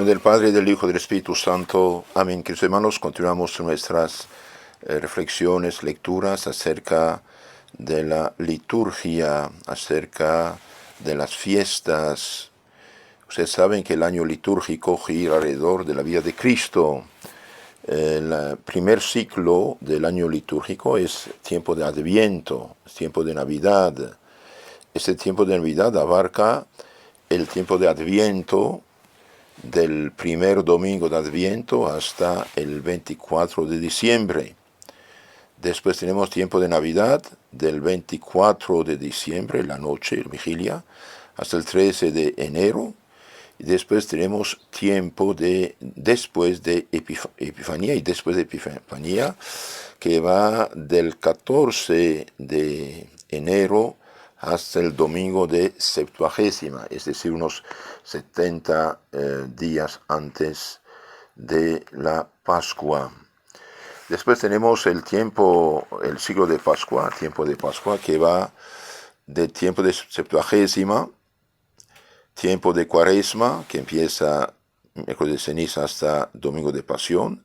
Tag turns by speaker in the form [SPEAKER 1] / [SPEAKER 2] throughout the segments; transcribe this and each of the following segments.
[SPEAKER 1] nombre del Padre, del Hijo y del Espíritu Santo. Amén. Queridos hermanos, continuamos nuestras reflexiones, lecturas acerca de la liturgia, acerca de las fiestas. Ustedes saben que el año litúrgico gira alrededor de la vida de Cristo. El primer ciclo del año litúrgico es tiempo de Adviento, es tiempo de Navidad. Este tiempo de Navidad abarca el tiempo de Adviento, del primer domingo de Adviento hasta el 24 de diciembre. Después tenemos tiempo de Navidad, del 24 de diciembre, la noche, la vigilia, hasta el 13 de enero. Y después tenemos tiempo después de Epifanía, y después de Epifanía, que va del 14 de enero hasta el domingo de Septuagésima, es decir, unos 70 días antes de la Pascua. Después tenemos el siglo de Pascua, tiempo de Pascua, que va del tiempo de Septuagésima, tiempo de Cuaresma, que empieza miércoles de ceniza hasta domingo de Pasión.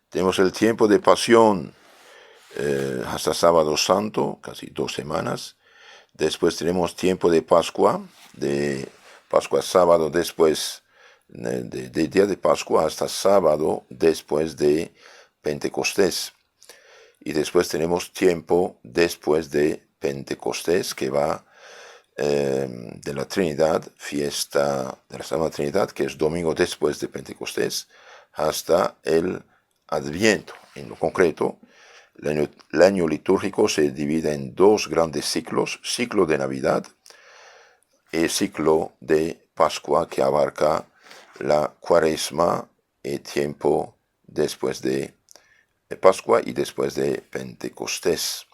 [SPEAKER 1] Tenemos el tiempo de Pasión hasta Sábado Santo, casi 2 semanas. Después tenemos tiempo de Pascua sábado después de día de Pascua hasta sábado después de Pentecostés. Y después tenemos tiempo después de Pentecostés, que va de la Trinidad, fiesta de la Santa Trinidad, que es domingo después de Pentecostés, hasta el Adviento. En lo concreto, el año litúrgico se divide en 2 grandes ciclos: ciclo de Navidad y ciclo de Pascua, que abarca la Cuaresma y tiempo después de Pascua y después de Pentecostés.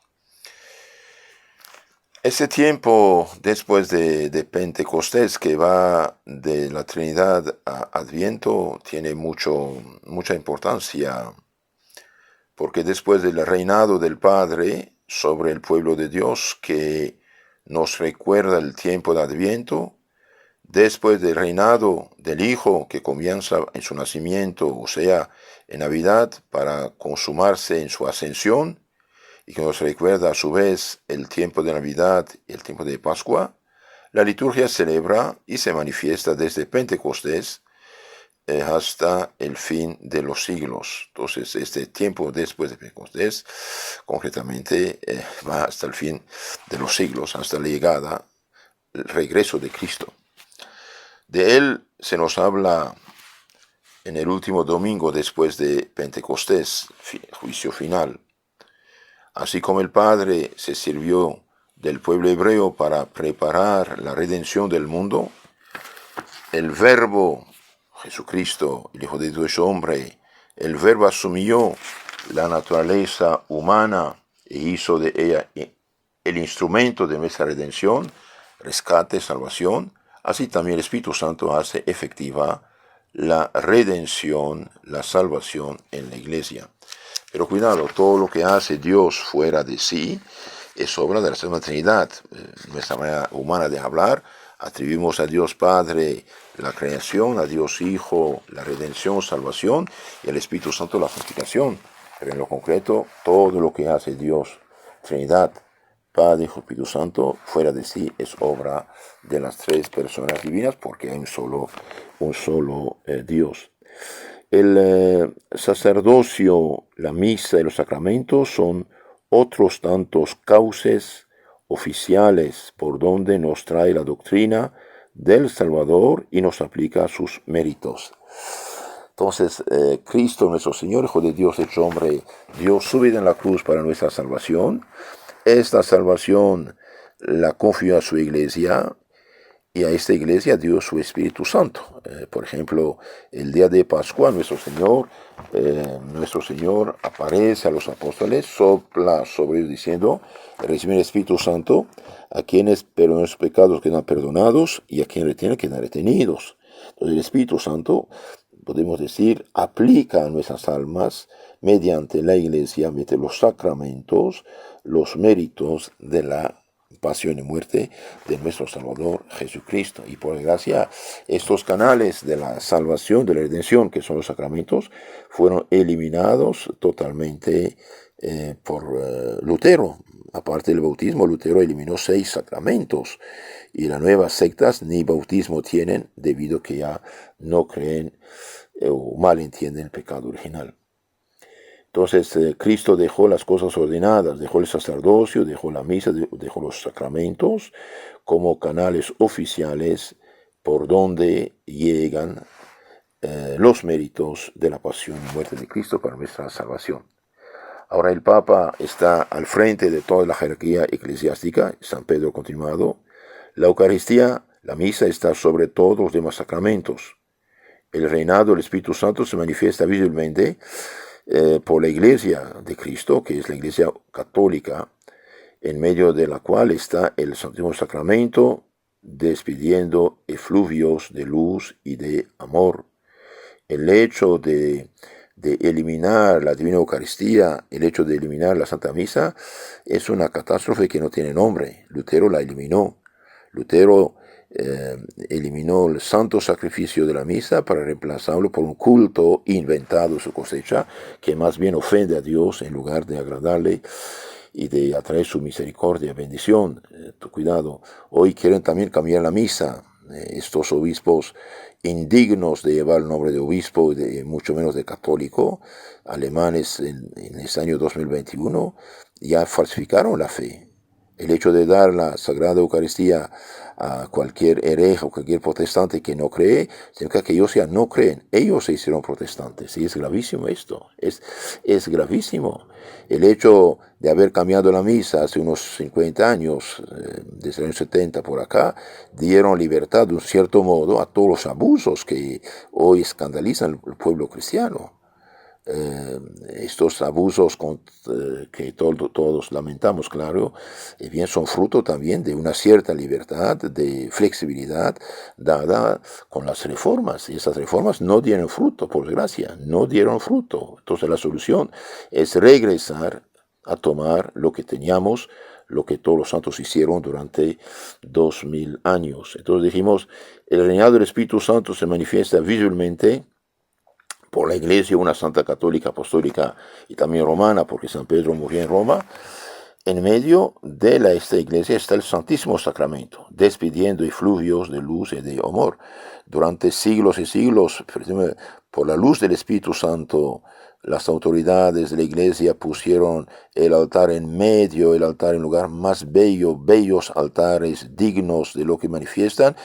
[SPEAKER 1] Ese tiempo después de Pentecostés, que va de la Trinidad a Adviento, tiene mucha importancia, porque después del reinado del Padre sobre el pueblo de Dios, que nos recuerda el tiempo de Adviento, después del reinado del Hijo, que comienza en su nacimiento, o sea, en Navidad, para consumarse en su ascensión, y que nos recuerda a su vez el tiempo de Navidad y el tiempo de Pascua, la liturgia celebra y se manifiesta desde Pentecostés hasta el fin de los siglos. Entonces, este tiempo después de Pentecostés, concretamente, va hasta el fin de los siglos, hasta la llegada, el regreso de Cristo. De él se nos habla en el último domingo después de Pentecostés, juicio final. Así como el Padre se sirvió del pueblo hebreo para preparar la redención del mundo, el Verbo, Jesucristo, el Hijo de Dios hombre, el Verbo asumió la naturaleza humana e hizo de ella el instrumento de nuestra redención, rescate, salvación. Así también el Espíritu Santo hace efectiva la redención, la salvación en la Iglesia. Pero cuidado, todo lo que hace Dios fuera de sí es obra de la Santa Trinidad. Nuestra manera humana de hablar, atribuimos a Dios Padre la creación, a Dios Hijo la redención, salvación, y al Espíritu Santo la santificación. Pero en lo concreto, todo lo que hace Dios, Trinidad, Padre, Hijo, Espíritu Santo, fuera de sí es obra de las 3 personas divinas, porque hay un solo Dios. El sacerdocio, la misa y los sacramentos son otros tantos cauces oficiales por donde nos trae la doctrina del Salvador y nos aplica sus méritos. Entonces, Cristo, nuestro Señor, Hijo de Dios, hecho hombre, dio su vida en la cruz para nuestra salvación. Esta salvación la confió a su iglesia, y a esta iglesia dio su Espíritu Santo. Por ejemplo, el día de Pascua, nuestro Señor aparece a los apóstoles, sopla sobre ellos diciendo: reciben el Espíritu Santo, a quienes perdonan sus pecados quedan perdonados, y a quienes retienen quedan retenidos. Entonces el Espíritu Santo, podemos decir, aplica a nuestras almas mediante la iglesia, mediante los sacramentos, los méritos de la pasión y muerte de nuestro Salvador Jesucristo. Y por desgracia, estos canales de la salvación, de la redención, que son los sacramentos, fueron eliminados totalmente por Lutero. Aparte del bautismo, Lutero eliminó 6 sacramentos y las nuevas sectas ni bautismo tienen debido a que ya no creen o mal entienden el pecado original. Entonces Cristo dejó las cosas ordenadas, dejó el sacerdocio, dejó la misa, dejó los sacramentos como canales oficiales por donde llegan los méritos de la pasión y muerte de Cristo para nuestra salvación. Ahora el Papa está al frente de toda la jerarquía eclesiástica, San Pedro continuado. La Eucaristía, la misa, está sobre todos los demás sacramentos. El reinado del Espíritu Santo se manifiesta visiblemente por la Iglesia de Cristo, que es la Iglesia católica, en medio de la cual está el Santísimo Sacramento, despidiendo efluvios de luz y de amor. El hecho de eliminar la Divina Eucaristía, el hecho de eliminar la Santa Misa, es una catástrofe que no tiene nombre. Lutero la eliminó. Lutero eliminó el santo sacrificio de la misa para reemplazarlo por un culto inventado su cosecha, que más bien ofende a Dios en lugar de agradarle y de atraer su misericordia, bendición. Cuidado, hoy quieren también cambiar la misa. Estos obispos indignos de llevar el nombre de obispo y de, mucho menos de católico, alemanes en este año 2021, ya falsificaron la fe. El hecho de dar la Sagrada Eucaristía a cualquier hereje o cualquier protestante que no cree, significa que ellos ya no creen. Ellos se hicieron protestantes. Y es gravísimo esto. Es gravísimo. El hecho de haber cambiado la misa hace unos 50 años, desde el año 70 por acá, dieron libertad de un cierto modo a todos los abusos que hoy escandalizan al pueblo cristiano. Estos abusos que todos lamentamos, claro, bien son fruto también de una cierta libertad, de flexibilidad dada con las reformas, y esas reformas no dieron fruto, por desgracia, no dieron fruto. Entonces la solución es regresar a tomar lo que teníamos, lo que todos los santos hicieron durante 2000 años. Entonces dijimos, el reinado del Espíritu Santo se manifiesta visualmente por la Iglesia, una santa católica, apostólica y también romana, porque San Pedro murió en Roma. En medio de esta iglesia está el Santísimo Sacramento, despidiendo efluvios de luz y de amor. Durante siglos y siglos, por la luz del Espíritu Santo, las autoridades de la iglesia pusieron el altar en medio, el altar en lugar más bello, bellos altares dignos de lo que manifiestan.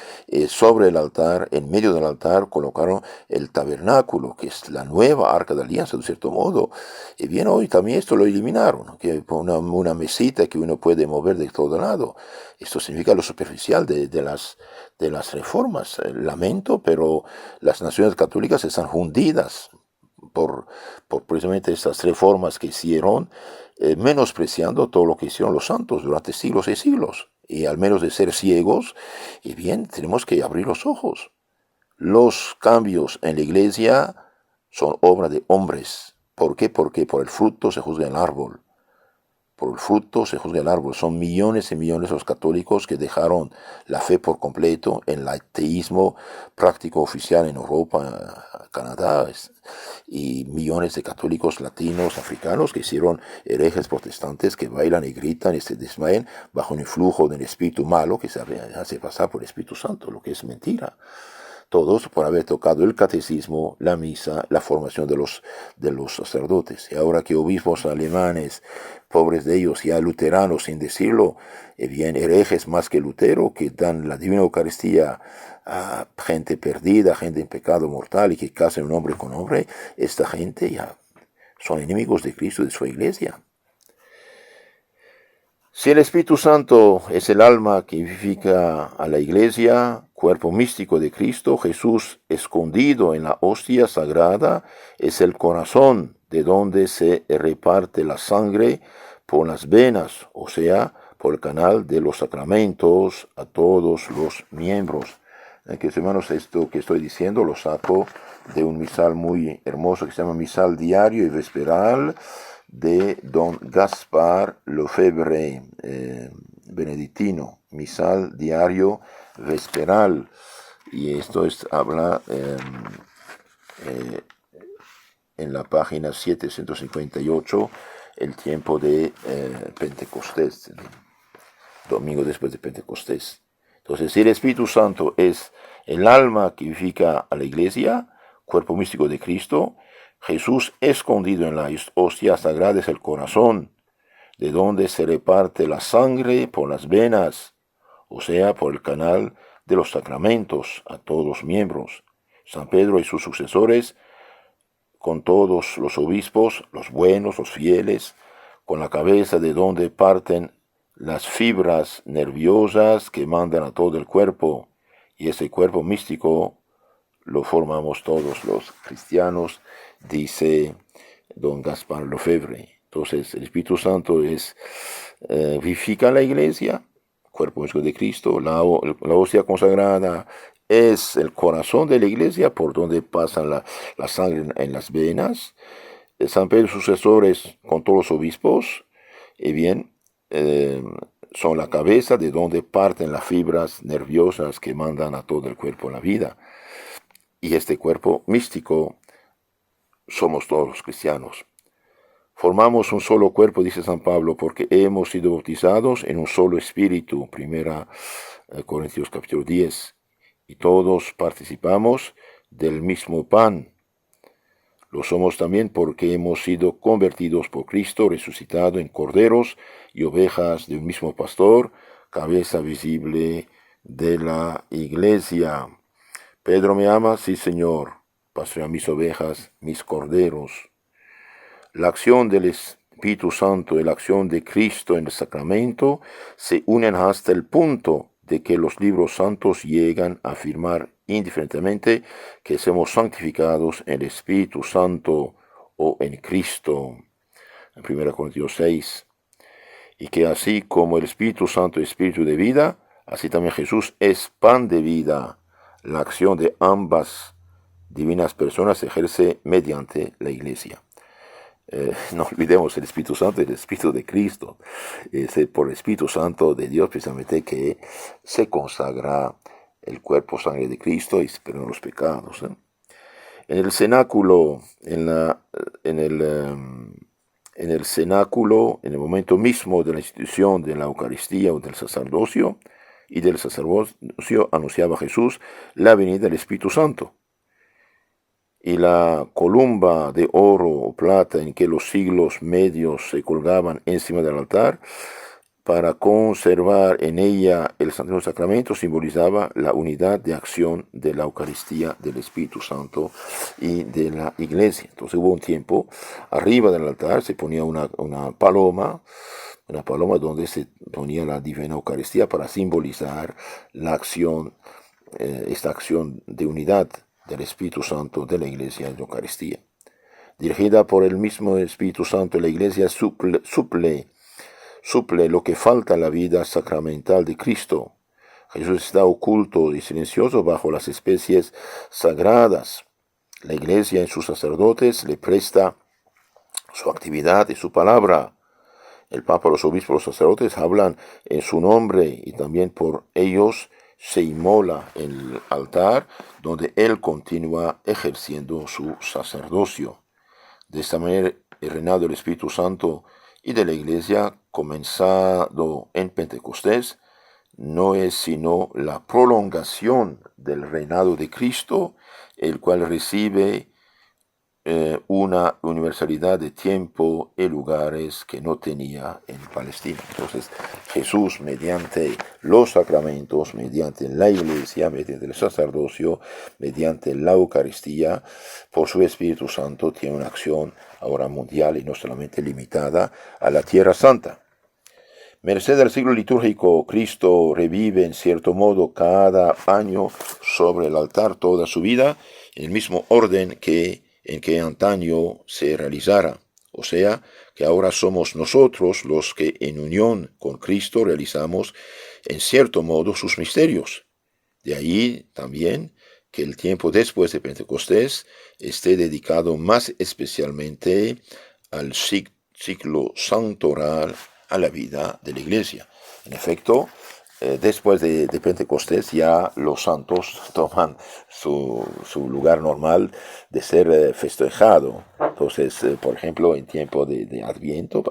[SPEAKER 1] Sobre el altar, en medio del altar, colocaron el tabernáculo, que es la nueva arca de alianza, de cierto modo. Y bien, hoy también esto lo eliminaron, que una mesita que uno puede mover de todo lado. Esto significa lo superficial de las reformas. Lamento, pero las naciones católicas están hundidas por precisamente estas reformas que hicieron, menospreciando todo lo que hicieron los santos durante siglos y siglos. Y al menos de ser ciegos, y bien, tenemos que abrir los ojos. Los cambios en la iglesia son obra de hombres. ¿Por qué? Porque por el fruto se juzga el árbol. Por el fruto se juzga el árbol. Son millones y millones los católicos que dejaron la fe por completo en el ateísmo práctico oficial en Europa, Canadá, y millones de católicos latinos, africanos, que hicieron herejes protestantes que bailan y gritan y se desmayan bajo un influjo del espíritu malo que se hace pasar por el Espíritu Santo, lo que es mentira. Todos por haber tocado el catecismo, la misa, la formación de los sacerdotes. Y ahora que obispos alemanes, pobres de ellos, ya luteranos sin decirlo, bien herejes más que Lutero, que dan la Divina Eucaristía a gente perdida, gente en pecado mortal y que casan un hombre con hombre, esta gente ya son enemigos de Cristo y de su iglesia. Si el Espíritu Santo es el alma que vivifica a la iglesia, cuerpo místico de Cristo, Jesús escondido en la hostia sagrada es el corazón de donde se reparte la sangre por las venas, o sea, por el canal de los sacramentos a todos los miembros. Que hermanos, esto que estoy diciendo lo saco de un misal muy hermoso que se llama Misal Diario y Vesperal, de don Gaspar Lefebvre, benedictino, misal, diario, vesperal. Y esto habla en la página 758, el tiempo de Pentecostés, domingo después de Pentecostés. Entonces, si el Espíritu Santo es el alma que vivifica a la iglesia, cuerpo místico de Cristo, Jesús escondido en la hostia sagrada es el corazón, de donde se reparte la sangre por las venas, o sea, por el canal de los sacramentos a todos los miembros. San Pedro y sus sucesores, con todos los obispos, los buenos, los fieles, con la cabeza de donde parten las fibras nerviosas que mandan a todo el cuerpo, y ese cuerpo místico lo formamos todos los cristianos, dice don Gaspar Lefebvre. Entonces, el Espíritu Santo vivifica la iglesia, cuerpo místico de Cristo, la hostia consagrada es el corazón de la iglesia, por donde pasa la sangre en las venas. San Pedro y sus sucesores, con todos los obispos, y bien, son la cabeza de donde parten las fibras nerviosas que mandan a todo el cuerpo la vida. Y este cuerpo místico somos todos los cristianos. Formamos un solo cuerpo, dice San Pablo, porque hemos sido bautizados en un solo espíritu, 1 Corintios capítulo 10, y todos participamos del mismo pan. Lo somos también porque hemos sido convertidos por Cristo, resucitado en corderos y ovejas de un mismo pastor, cabeza visible de la iglesia. Pedro me ama, sí Señor, pastorea mis ovejas, mis corderos. La acción del Espíritu Santo y la acción de Cristo en el sacramento se unen hasta el punto de que los libros santos llegan a afirmar indiferentemente que somos santificados en el Espíritu Santo o en Cristo, en 1 Corintios 6, y que así como el Espíritu Santo es Espíritu de vida, así también Jesús es pan de vida. La acción de ambas divinas personas se ejerce mediante la Iglesia. No olvidemos el Espíritu Santo y el Espíritu de Cristo. Es por el Espíritu Santo de Dios precisamente que se consagra el cuerpo, sangre de Cristo y se perdonan los pecados. En el cenáculo, en el cenáculo, en el momento mismo de la institución de la Eucaristía o del sacerdocio, y del sacerdocio anunciaba Jesús la venida del Espíritu Santo. Y la columba de oro o plata en que los siglos medios se colgaban encima del altar, para conservar en ella el Santísimo Sacramento, simbolizaba la unidad de acción de la Eucaristía, del Espíritu Santo y de la Iglesia. Entonces hubo un tiempo, arriba del altar se ponía una paloma donde se ponía la Divina Eucaristía para simbolizar la acción, esta acción de unidad del Espíritu Santo de la Iglesia en la Eucaristía. Dirigida por el mismo Espíritu Santo, la Iglesia suple lo que falta en la vida sacramental de Cristo. Jesús está oculto y silencioso bajo las especies sagradas. La Iglesia en sus sacerdotes le presta su actividad y su palabra. El Papa, los obispos, los sacerdotes hablan en su nombre y también por ellos se inmola en el altar donde él continúa ejerciendo su sacerdocio. De esta manera, el reinado del Espíritu Santo y de la Iglesia, comenzado en Pentecostés, no es sino la prolongación del reinado de Cristo, el cual recibe una universalidad de tiempo y lugares que no tenía en Palestina. Entonces, Jesús, mediante los sacramentos, mediante la Iglesia, mediante el sacerdocio, mediante la Eucaristía, por su Espíritu Santo, tiene una acción ahora mundial y no solamente limitada a la Tierra Santa. Merced al siglo litúrgico, Cristo revive en cierto modo cada año sobre el altar toda su vida, en el mismo orden en que antaño se realizara. O sea, que ahora somos nosotros los que en unión con Cristo realizamos en cierto modo sus misterios. De ahí también que el tiempo después de Pentecostés esté dedicado más especialmente al ciclo santoral a la vida de la iglesia. En efecto, después de Pentecostés ya los santos toman su lugar normal de ser festejado. Entonces, por ejemplo, en tiempo de Adviento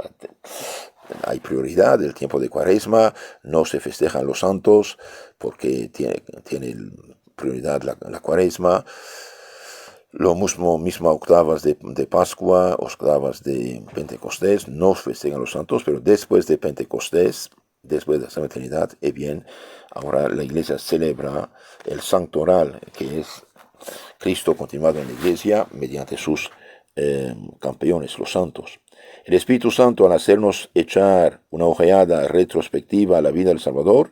[SPEAKER 1] hay prioridad. El tiempo de Cuaresma no se festejan los santos porque tiene prioridad la Cuaresma. Lo mismo octavas de Pascua, octavas de Pentecostés, no festejan los santos, pero después de Pentecostés, después de la Santa Trinidad, bien, ahora la iglesia celebra el Sanctoral, que es Cristo continuado en la iglesia mediante sus campeones, los santos. El Espíritu Santo, al hacernos echar una ojeada retrospectiva a la vida del Salvador,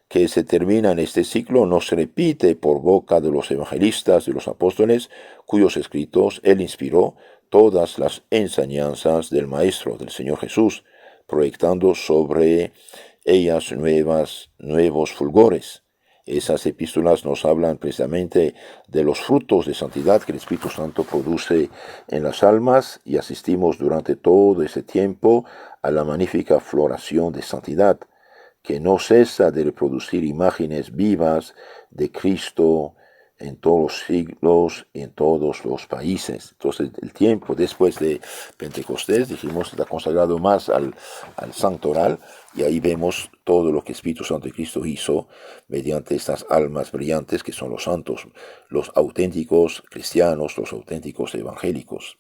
[SPEAKER 1] que se termina en este ciclo, nos repite por boca de los evangelistas y los apóstoles, cuyos escritos él inspiró todas las enseñanzas del Maestro, del Señor Jesús, proyectando sobre ellas nuevos fulgores. Esas epístolas nos hablan precisamente de los frutos de santidad que el Espíritu Santo produce en las almas y asistimos durante todo ese tiempo a la magnífica floración de santidad que no cesa de reproducir imágenes vivas de Cristo en todos los siglos y en todos los países. Entonces el tiempo después de Pentecostés, dijimos, está consagrado más al Sanctoral, y ahí vemos todo lo que el Espíritu Santo de Cristo hizo mediante estas almas brillantes que son los santos, los auténticos cristianos, los auténticos evangélicos.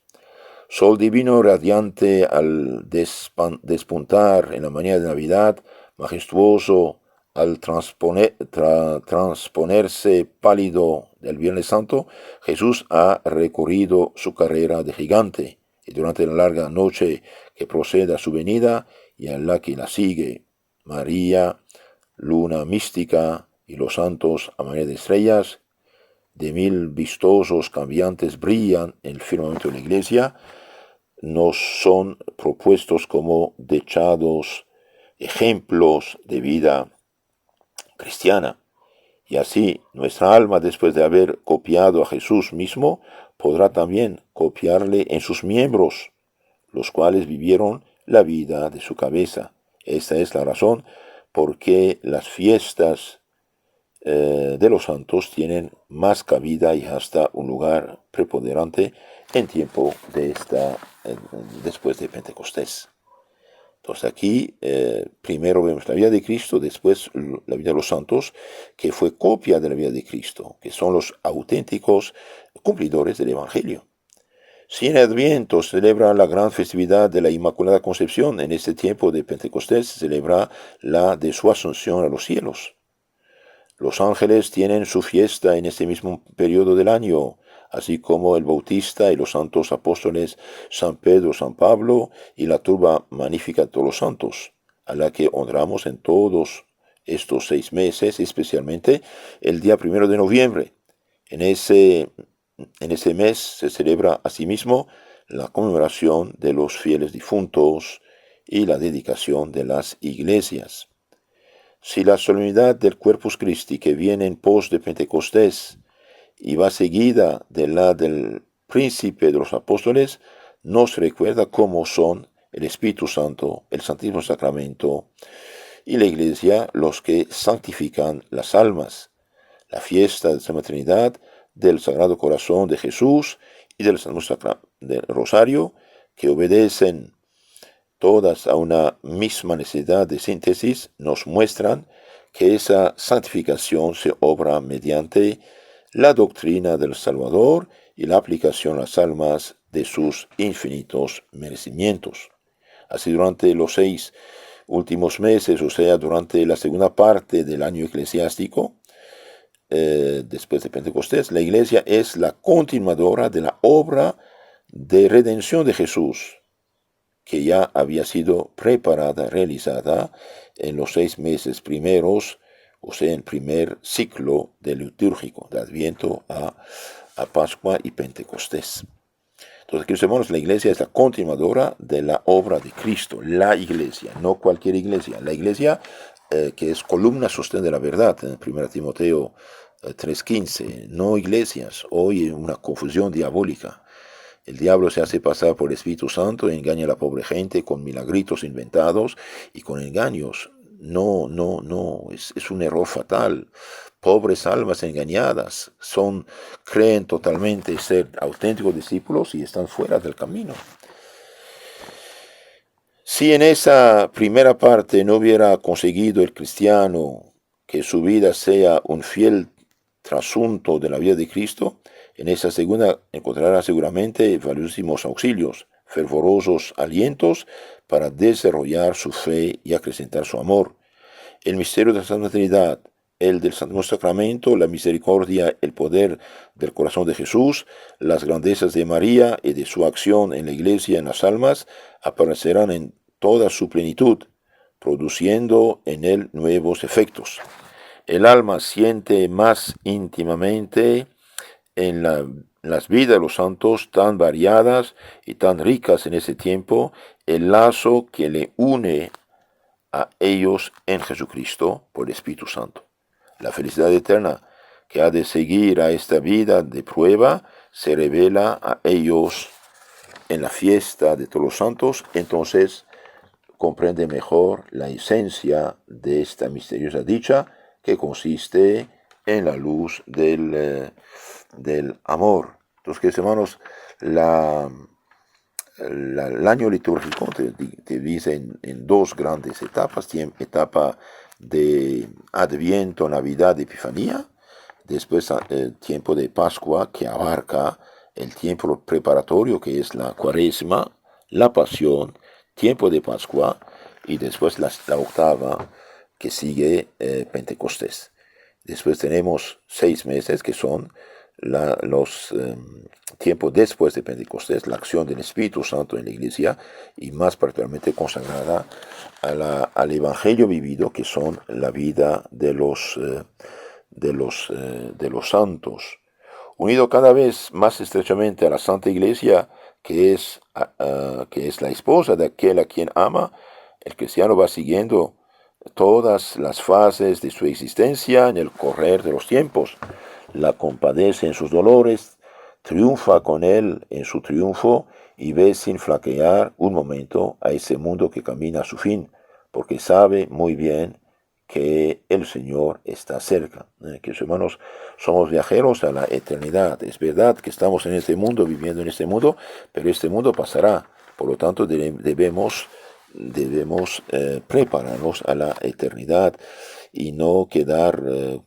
[SPEAKER 1] Sol divino radiante al despuntar en la mañana de Navidad, majestuoso al transponerse pálido del Viernes Santo, Jesús ha recorrido su carrera de gigante, y durante la larga noche que procede a su venida y a la que la sigue, María, luna mística, y los santos a manera de estrellas, de mil vistosos cambiantes brillan en el firmamento de la iglesia, nos son propuestos como dechados ejemplos de vida cristiana. Y así nuestra alma, después de haber copiado a Jesús mismo, podrá también copiarle en sus miembros, los cuales vivieron la vida de su cabeza. Esta es la razón por qué las fiestas de los santos tienen más cabida y hasta un lugar preponderante en tiempo de después de Pentecostés. Entonces aquí primero vemos la vida de Cristo, después la vida de los santos, que fue copia de la vida de Cristo, que son los auténticos cumplidores del Evangelio. Si en Adviento celebra la gran festividad de la Inmaculada Concepción, en este tiempo de Pentecostés se celebra la de su asunción a los cielos. Los ángeles tienen su fiesta en este mismo periodo del año, así como el Bautista y los santos apóstoles San Pedro, San Pablo y la turba magnífica de todos los santos, a la que honramos en todos estos 6 meses, especialmente el día 1 de noviembre. En ese mes se celebra asimismo la conmemoración de los fieles difuntos y la dedicación de las iglesias. Si la solemnidad del Corpus Christi, que viene en pos de Pentecostés y va seguida de la del príncipe de los apóstoles, nos recuerda cómo son el Espíritu Santo, el Santísimo Sacramento y la Iglesia los que santifican las almas. La fiesta de la Santa Trinidad, del Sagrado Corazón de Jesús y del Santísimo del Rosario, que obedecen todas a una misma necesidad de síntesis, nos muestran que esa santificación se obra mediante la doctrina del Salvador y la aplicación a las almas de sus infinitos merecimientos. Así durante los 6 últimos meses, o sea, durante la segunda parte del año eclesiástico, después de Pentecostés, la Iglesia es la continuadora de la obra de redención de Jesús, que ya había sido preparada, realizada en los 6 meses primeros, o sea, en primer ciclo de litúrgico, de Adviento a Pascua y Pentecostés. Entonces, queridos hermanos, la iglesia es la continuadora de la obra de Cristo, la iglesia, no cualquier iglesia. La iglesia que es columna sostén de la verdad, en 1 Timoteo 3:15, no iglesias, hoy una confusión diabólica. El diablo se hace pasar por el Espíritu Santo, engaña a la pobre gente con milagritos inventados y con engaños. No, no, no, es un error fatal. Pobres almas engañadas creen totalmente ser auténticos discípulos y están fuera del camino. Si en esa primera parte no hubiera conseguido el cristiano que su vida sea un fiel trasunto de la vida de Cristo, en esa segunda encontrará seguramente valiosísimos auxilios, fervorosos alientos para desarrollar su fe y acrecentar su amor. El misterio de la Santa Trinidad, el del Santo Sacramento, la misericordia, el poder del corazón de Jesús, las grandezas de María y de su acción en la Iglesia en las almas, aparecerán en toda su plenitud, produciendo en él nuevos efectos. El alma siente más íntimamente en las vidas de los santos tan variadas y tan ricas en ese tiempo, el lazo que le une a ellos en Jesucristo por el Espíritu Santo. La felicidad eterna que ha de seguir a esta vida de prueba se revela a ellos en la fiesta de todos los santos. Entonces comprende mejor la esencia de esta misteriosa dicha que consiste en la luz del amor. Entonces, queridos hermanos, el año litúrgico se divide en dos grandes etapas: etapa de Adviento, Navidad, Epifanía; después el tiempo de Pascua, que abarca el tiempo preparatorio, que es la Cuaresma, la Pasión, tiempo de Pascua, y después la octava, que sigue Pentecostés. Después tenemos 6 meses, que son los tiempos después de Pentecostés, la acción del Espíritu Santo en la Iglesia, y más particularmente consagrada al Evangelio vivido, que son la vida de los santos, unido cada vez más estrechamente a la Santa Iglesia, que es la esposa de aquel a quien ama. El cristiano va siguiendo todas las fases de su existencia en el correr de los tiempos, la compadece en sus dolores, triunfa con él en su triunfo y ve sin flaquear un momento a ese mundo que camina a su fin, porque sabe muy bien que el Señor está cerca. Que hermanos, somos viajeros a la eternidad. Es verdad que estamos en este mundo, viviendo en este mundo, pero este mundo pasará. Por lo tanto, debemos prepararnos a la eternidad y no quedar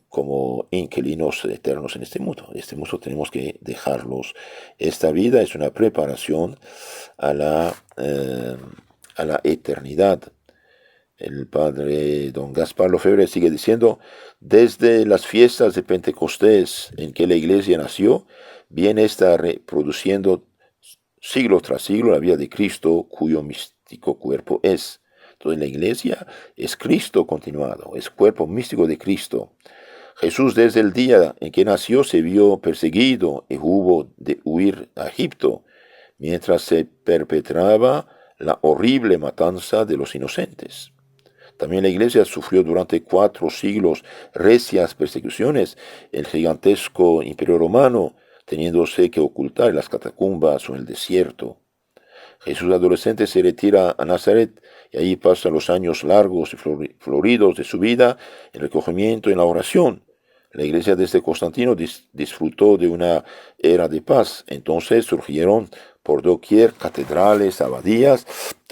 [SPEAKER 1] como inquilinos eternos en este mundo. Este mundo tenemos que dejarlos. Esta vida es una preparación a la eternidad. El padre don Gaspar Lefebvre sigue diciendo: desde las fiestas de Pentecostés en que la iglesia nació, viene esta reproduciendo siglo tras siglo la vida de Cristo, cuyo místico cuerpo es. Entonces la iglesia es Cristo continuado, es cuerpo místico de Cristo. Jesús, desde el día en que nació, se vio perseguido y hubo de huir a Egipto, mientras se perpetraba la horrible matanza de los inocentes. También la iglesia sufrió durante 4 siglos recias persecuciones. El gigantesco imperio romano, teniéndose que ocultar en las catacumbas o en el desierto. Jesús adolescente se retira a Nazaret y allí pasa los años largos y floridos de su vida en recogimiento y en la oración. La iglesia desde Constantino disfrutó de una era de paz. Entonces surgieron por doquier catedrales, abadías,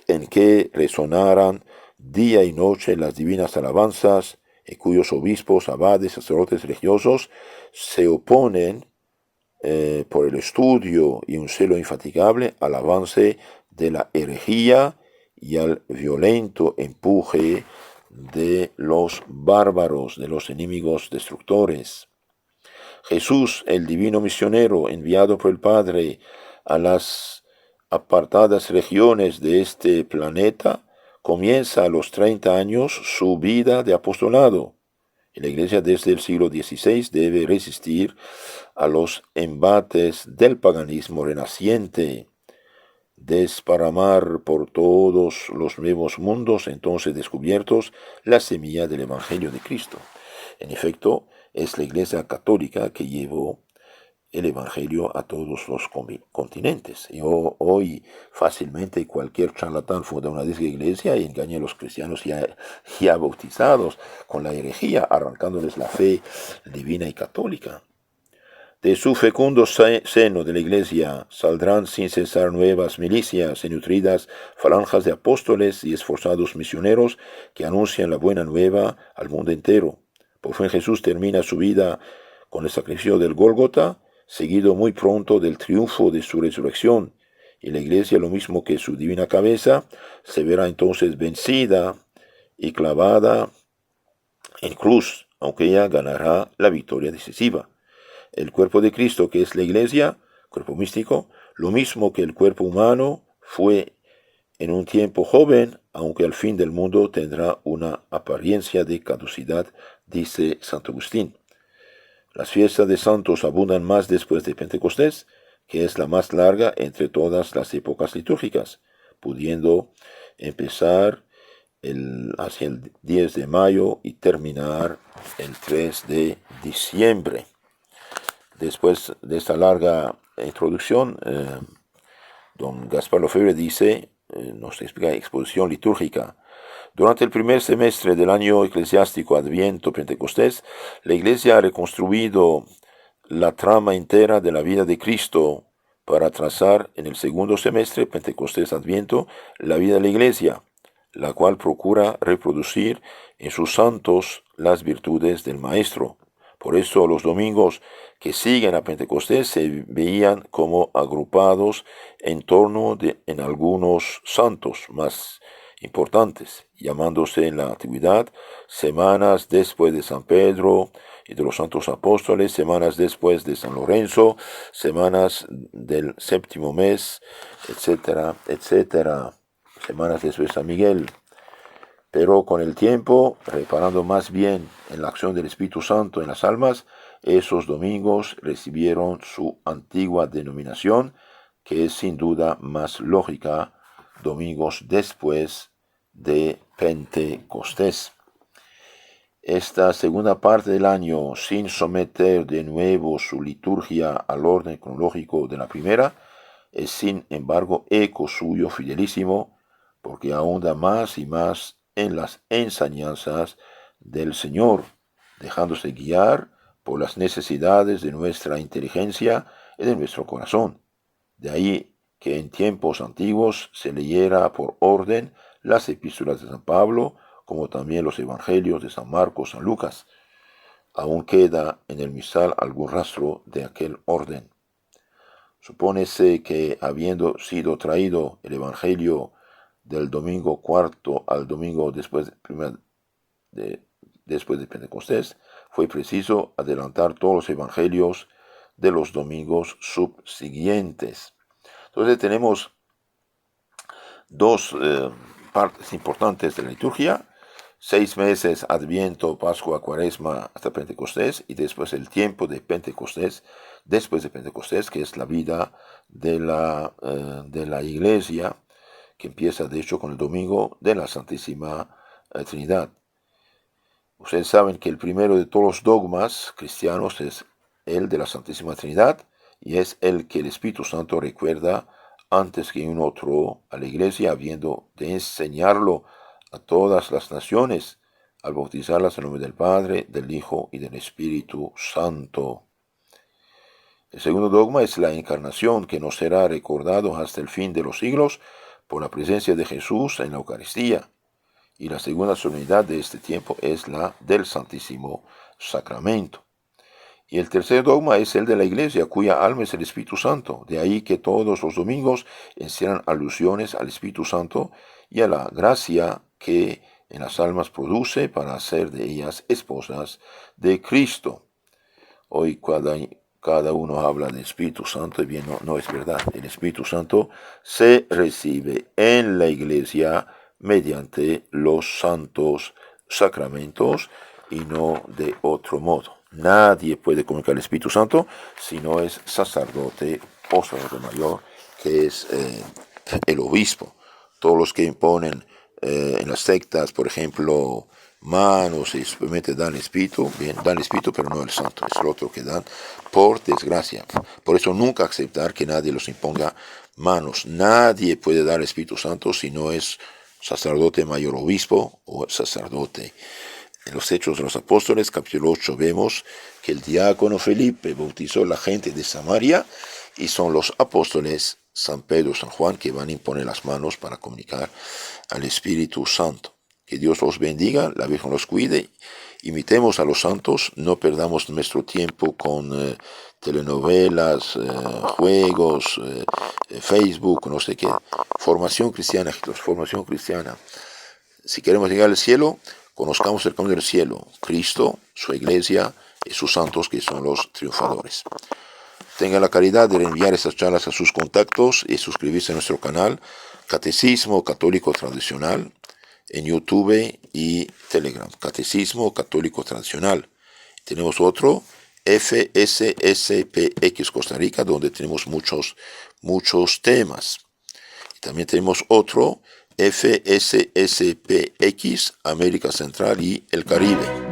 [SPEAKER 1] en que resonaran día y noche las divinas alabanzas, en cuyos obispos, abades, sacerdotes religiosos se oponen por el estudio y un celo infatigable al avance de la herejía y al violento empuje de los bárbaros, de los enemigos destructores. Jesús, el divino misionero enviado por el Padre a las apartadas regiones de este planeta, comienza a los 30 años su vida de apostolado. La Iglesia desde el siglo XVI debe resistir a los embates del paganismo renaciente, desparramar por todos los nuevos mundos entonces descubiertos la semilla del Evangelio de Cristo. En efecto, es la Iglesia católica que llevó el Evangelio a todos los continentes. Y hoy fácilmente cualquier charlatán funda una iglesia y engaña a los cristianos ya bautizados con la herejía, arrancándoles la fe divina y católica. De su fecundo seno de la iglesia saldrán sin cesar nuevas milicias y nutridas falanjas de apóstoles y esforzados misioneros que anuncian la buena nueva al mundo entero. Por fin Jesús termina su vida con el sacrificio del Gólgota, seguido muy pronto del triunfo de su resurrección, y la iglesia, lo mismo que su divina cabeza, se verá entonces vencida y clavada en cruz, aunque ella ganará la victoria decisiva. El cuerpo de Cristo, que es la iglesia, cuerpo místico, lo mismo que el cuerpo humano, fue en un tiempo joven, aunque al fin del mundo tendrá una apariencia de caducidad, dice Santo Agustín. Las fiestas de santos abundan más después de Pentecostés, que es la más larga entre todas las épocas litúrgicas, pudiendo empezar hacia el 10 de mayo y terminar el 3 de diciembre. Después de esta larga introducción, don Gaspar Lefebvre dice, nos explica exposición litúrgica. Durante el primer semestre del año eclesiástico Adviento Pentecostés, la Iglesia ha reconstruido la trama entera de la vida de Cristo para trazar en el segundo semestre Pentecostés Adviento la vida de la Iglesia, la cual procura reproducir en sus santos las virtudes del Maestro. Por eso los domingos que siguen a Pentecostés se veían como agrupados en torno en algunos santos más importantes, llamándose en la antigüedad semanas después de San Pedro y de los santos apóstoles, semanas después de San Lorenzo, semanas del séptimo mes, etcétera, etcétera, semanas después de San Miguel. Pero con el tiempo, reparando más bien en la acción del Espíritu Santo en las almas, esos domingos recibieron su antigua denominación, que es sin duda más lógica, domingos después de Pentecostés. Esta segunda parte del año, sin someter de nuevo su liturgia al orden cronológico de la primera, es sin embargo eco suyo fidelísimo, porque ahonda más y más en las enseñanzas del Señor, dejándose guiar por las necesidades de nuestra inteligencia y de nuestro corazón. De ahí que en tiempos antiguos se leyera por orden las epístolas de San Pablo, como también los evangelios de San Marcos, San Lucas. Aún queda en el misal algún rastro de aquel orden. Supónese que, habiendo sido traído el evangelio del domingo cuarto al domingo después de Pentecostés, fue preciso adelantar todos los evangelios de los domingos subsiguientes. Entonces tenemos dos partes importantes de la liturgia: 6 meses, Adviento, Pascua, Cuaresma, hasta Pentecostés, y después el tiempo de Pentecostés, después de Pentecostés, que es la vida de la Iglesia, que empieza de hecho con el domingo de la Santísima Trinidad. Ustedes saben que el primero de todos los dogmas cristianos es el de la Santísima Trinidad, y es el que el Espíritu Santo recuerda antes que un otro a la Iglesia, habiendo de enseñarlo a todas las naciones, al bautizarlas en nombre del Padre, del Hijo y del Espíritu Santo. El segundo dogma es la encarnación, que nos será recordado hasta el fin de los siglos por la presencia de Jesús en la Eucaristía. Y la segunda solemnidad de este tiempo es la del Santísimo Sacramento. Y el tercer dogma es el de la Iglesia, cuya alma es el Espíritu Santo. De ahí que todos los domingos encierran alusiones al Espíritu Santo y a la gracia que en las almas produce para hacer de ellas esposas de Cristo. Hoy cada uno habla del Espíritu Santo, y bien, no es verdad. El Espíritu Santo se recibe en la Iglesia mediante los santos sacramentos y no de otro modo. Nadie puede comunicar el Espíritu Santo si no es sacerdote o sacerdote mayor, que es el obispo. Todos los que imponen en las sectas, por ejemplo, manos y simplemente dan el Espíritu, bien, dan el Espíritu, pero no el Santo, es lo otro que dan, por desgracia. Por eso nunca aceptar que nadie los imponga manos. Nadie puede dar el Espíritu Santo si no es sacerdote mayor obispo o sacerdote. En los Hechos de los Apóstoles, capítulo 8, vemos que el diácono Felipe bautizó a la gente de Samaria y son los apóstoles San Pedro y San Juan que van a imponer las manos para comunicar al Espíritu Santo. Que Dios los bendiga, la Virgen los cuide, imitemos a los santos, no perdamos nuestro tiempo con telenovelas, juegos, Facebook, no sé qué. Formación cristiana, formación cristiana. Si queremos llegar al cielo, conozcamos el camino del cielo, Cristo, su iglesia y sus santos que son los triunfadores. Tengan la caridad de enviar estas charlas a sus contactos y suscribirse a nuestro canal Catecismo Católico Tradicional en YouTube y Telegram. Catecismo Católico Tradicional. Tenemos otro, FSSPX Costa Rica, donde tenemos muchos temas. También tenemos otro, FSSPX América Central y el Caribe.